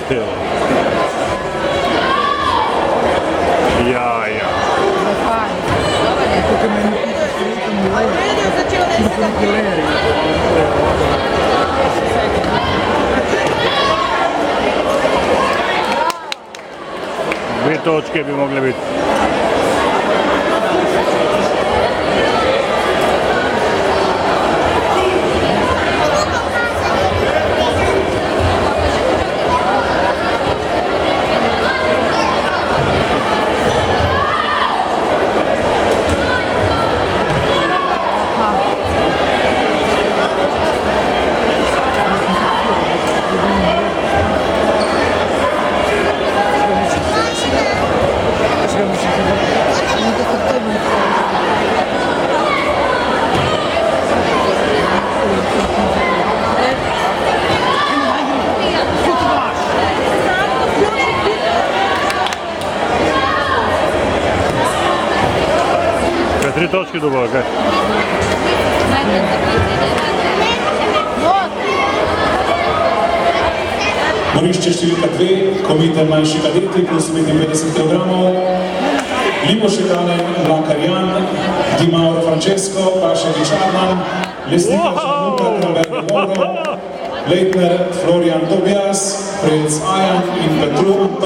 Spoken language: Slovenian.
still. Ja. Dve točke bi mogle biti. Tri točke dovolj, kaj? Morišče številka 2, komite manjši kadeti plus 55 kg, Limo Šekanen, Blankarjan, Di Mauro Francesco, Paša Gičarman, Lesnika Žanuka, Roberto Moro, Leitner Florian Tobias, Princ Ajan in Petru